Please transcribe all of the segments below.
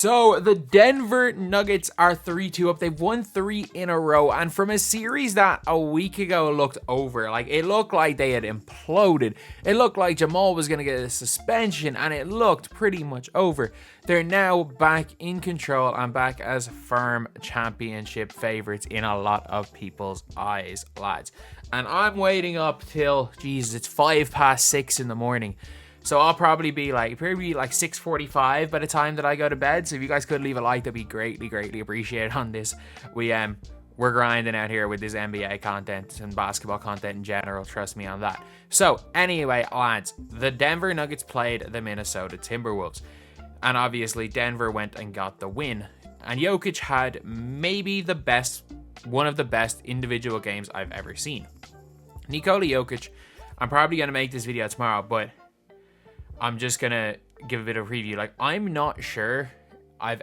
So the Denver Nuggets are 3-2 up. They've won 3 in a row. And from a series that a week ago looked over, like it looked like they had imploded. It looked like Jamal was going to get a suspension and it looked pretty much over. They're now back in control and back as firm championship favorites in a lot of people's eyes, lads. And I'm waiting up till, Jesus, it's 6:05 in the morning. So I'll probably be like 6:45 by the time that I go to bed. So if you guys could leave a like, that'd be greatly appreciated on this. We're grinding out here with this NBA content and basketball content in general. Trust me on that. So anyway, lads, the Denver Nuggets played the Minnesota Timberwolves. And obviously Denver went and got the win. And Jokic had maybe one of the best individual games I've ever seen. Nikola Jokic, I'm probably going to make this video tomorrow, but I'm just going to give a bit of a preview. Like, I'm not sure I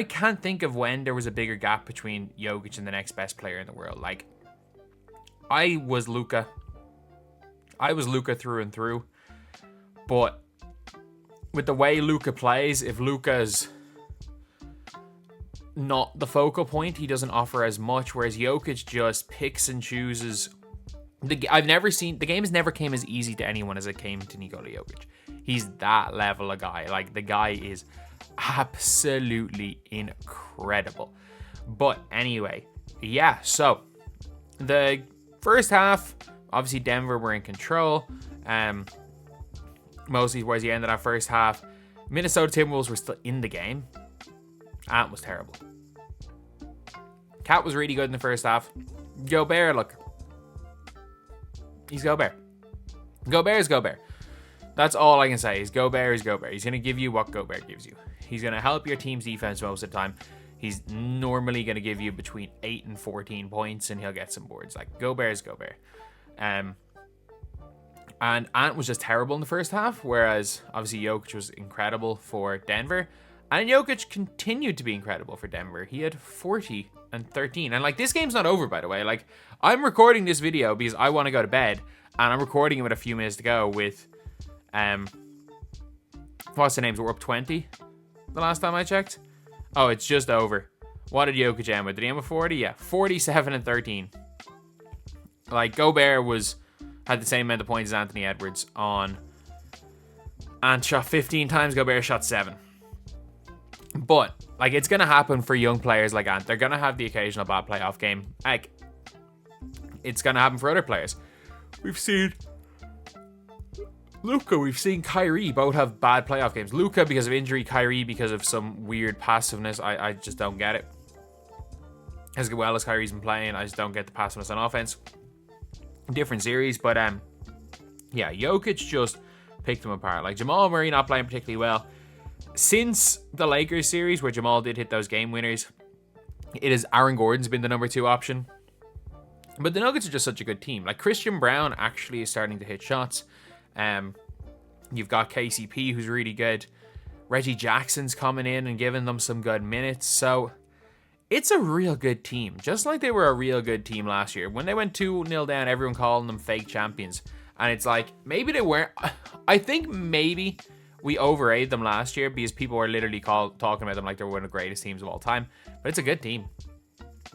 can't think of when there was a bigger gap between Jokic and the next best player in the world. Like, I was Luka through and through. But with the way Luka plays, if Luka's not the focal point, he doesn't offer as much, whereas Jokic just picks and chooses. The game has never came as easy to anyone as it came to Nikola Jokic. He's that level of guy. Like, the guy is absolutely incredible. But anyway, yeah, so the first half, obviously Denver were in control. Mostly towards the end of that first half, Minnesota Timberwolves were still in the game. Ant was terrible. Cat was really good in the first half. Gobert, look. He's Gobert. Gobert is Gobert. That's all I can say. Gobert is Gobert. He's going to give you what Gobert gives you. He's going to help your team's defense most of the time. He's normally going to give you between 8 and 14 points, and he'll get some boards. Like, Gobert is Gobert. And Ant was just terrible in the first half, whereas obviously Jokic was incredible for Denver. And Jokic continued to be incredible for Denver. He had 40 and 13. And, like, this game's not over, by the way. Like, I'm recording this video because I want to go to bed, and I'm recording it with a few minutes to go with, what's the names? We're up 20 the last time I checked. Oh, it's just over. What did Jokic end with? Did he end with 40? Yeah, 47 and 13. Like, Gobert had the same amount of points as Anthony Edwards on, and shot 15 times. Gobert shot 7. But, like, it's going to happen for young players like Ant. They're going to have the occasional bad playoff game. Like, it's going to happen for other players. We've seen Luka, we've seen Kyrie both have bad playoff games. Luka because of injury, Kyrie because of some weird passiveness. I just don't get it. As well as Kyrie's been playing, I just don't get the passiveness on offense. Different series, but yeah, Jokic just picked them apart. Like, Jamal Murray not playing particularly well. Since the Lakers series, where Jamal did hit those game winners, it is Aaron Gordon's been the number 2 option. But the Nuggets are just such a good team. Like, Christian Brown actually is starting to hit shots. You've got KCP, who's really good. Reggie Jackson's coming in and giving them some good minutes. So it's a real good team. Just like they were a real good team last year. When they went 2-0 down, everyone calling them fake champions. And it's like, maybe they weren't. I think maybe we overrated them last year because people were literally talking about them like they were one of the greatest teams of all time. But it's a good team.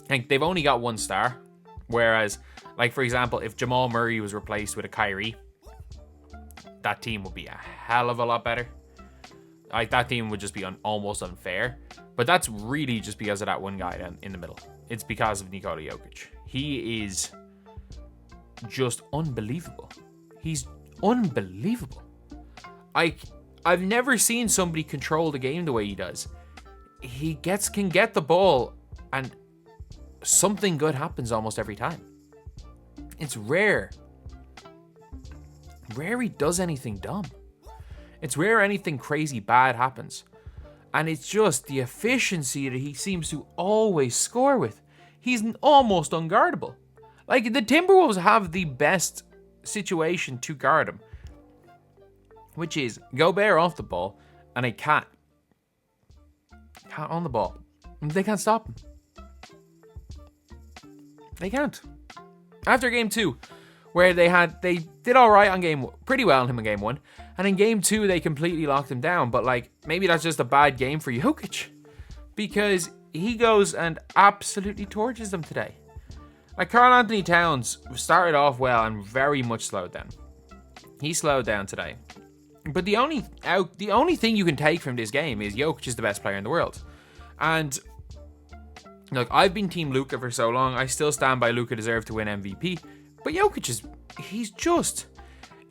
Like, they've only got 1 star. Whereas, like, for example, if Jamal Murray was replaced with a Kyrie, that team would be a hell of a lot better. Like, that team would just be almost unfair. But that's really just because of that one guy down in the middle. It's because of Nikola Jokic. He is just unbelievable. He's unbelievable. I've never seen somebody control the game the way he does. He can get the ball and something good happens almost every time. It's rare. Rare he does anything dumb. It's rare anything crazy bad happens. And it's just the efficiency that he seems to always score with. He's almost unguardable. Like, the Timberwolves have the best situation to guard him, which is Gobert off the ball and a Cat on the ball. They can't stop him. They can't. After game 2, where they did all right on pretty well on him in game 1, And in game 2, they completely locked him down. But, like, maybe that's just a bad game for Jokic. Because he goes and absolutely torches them today. Like, Karl-Anthony Towns started off well and very much slowed down. He slowed down today. But the only thing you can take from this game is Jokic is the best player in the world. And, look, I've been Team Luka for so long. I still stand by Luka deserved to win MVP. But Jokic he's just...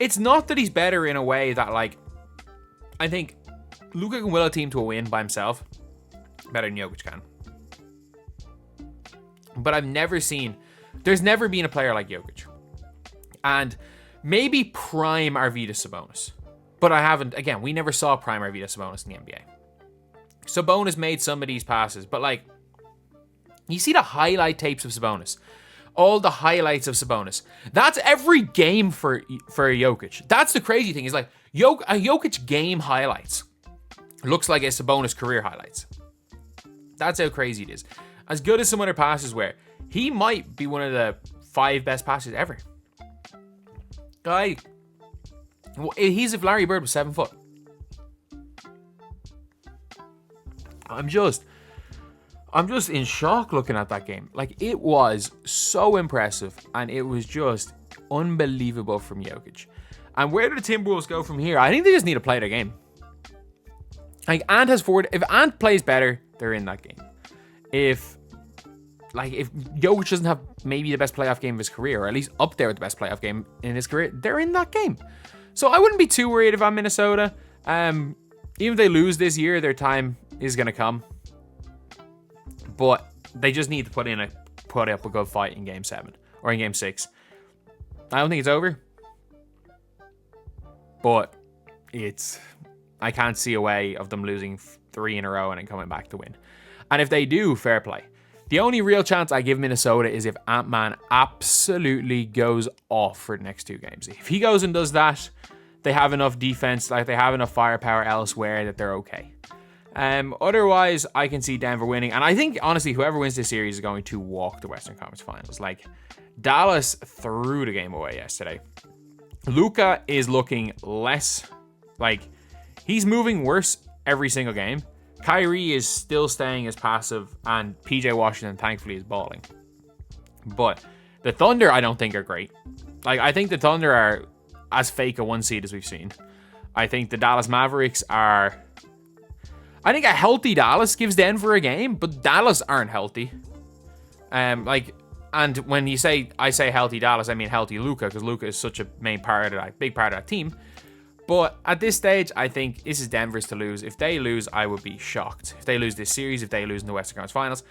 It's not that he's better in a way that, like... I think Luka can will a team to a win by himself better than Jokic can. But I've never seen... There's never been a player like Jokic. And maybe prime Arvydas Sabonis. But I haven't... Again, we never saw prime Arvydas Sabonis in the NBA. Sabonis made some of these passes. But, like... You see the highlight tapes of Sabonis. All the highlights of Sabonis. That's every game for Jokic. That's the crazy thing. Is like a Jokic game highlights looks like a Sabonis career highlights. That's how crazy it is. As good as some other passes were, he might be one of the 5 best passes ever. Guy, he's if Larry Bird was 7 foot. I'm just in shock looking at that game. Like, it was so impressive, and it was just unbelievable from Jokic. And where do the Timberwolves go from here? I think they just need to play their game. Like, Ant has forward. If Ant plays better, they're in that game. If Jokic doesn't have maybe the best playoff game of his career, or at least up there with the best playoff game in his career, they're in that game. So I wouldn't be too worried if I'm Minnesota. Even if they lose this year, their time is going to come. But they just need to put up a good fight in Game 7 or in Game 6. I don't think it's over. But I can't see a way of them losing 3 in a row and then coming back to win. And if they do, fair play. The only real chance I give Minnesota is if Ant-Man absolutely goes off for the next 2 games. If he goes and does that, they have enough defense, like they have enough firepower elsewhere that they're okay. Otherwise, I can see Denver winning. And I think, honestly, whoever wins this series is going to walk the Western Conference Finals. Like, Dallas threw the game away yesterday. Luka is looking less, like, he's moving worse every single game. Kyrie is still staying as passive, and PJ Washington, thankfully, is balling. But the Thunder, I don't think are great. Like, I think the Thunder are as fake a 1 seed as we've seen. I think the Dallas Mavericks are... I think a healthy Dallas gives Denver a game, but Dallas aren't healthy. And when I say healthy Dallas, I mean healthy Luka, because Luka is such a big part of that team. But at this stage, I think this is Denver's to lose. If they lose, I would be shocked. If they lose this series, if they lose in the Western Conference Finals,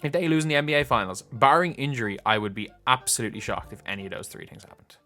if they lose in the NBA Finals, barring injury, I would be absolutely shocked if any of those 3 things happened.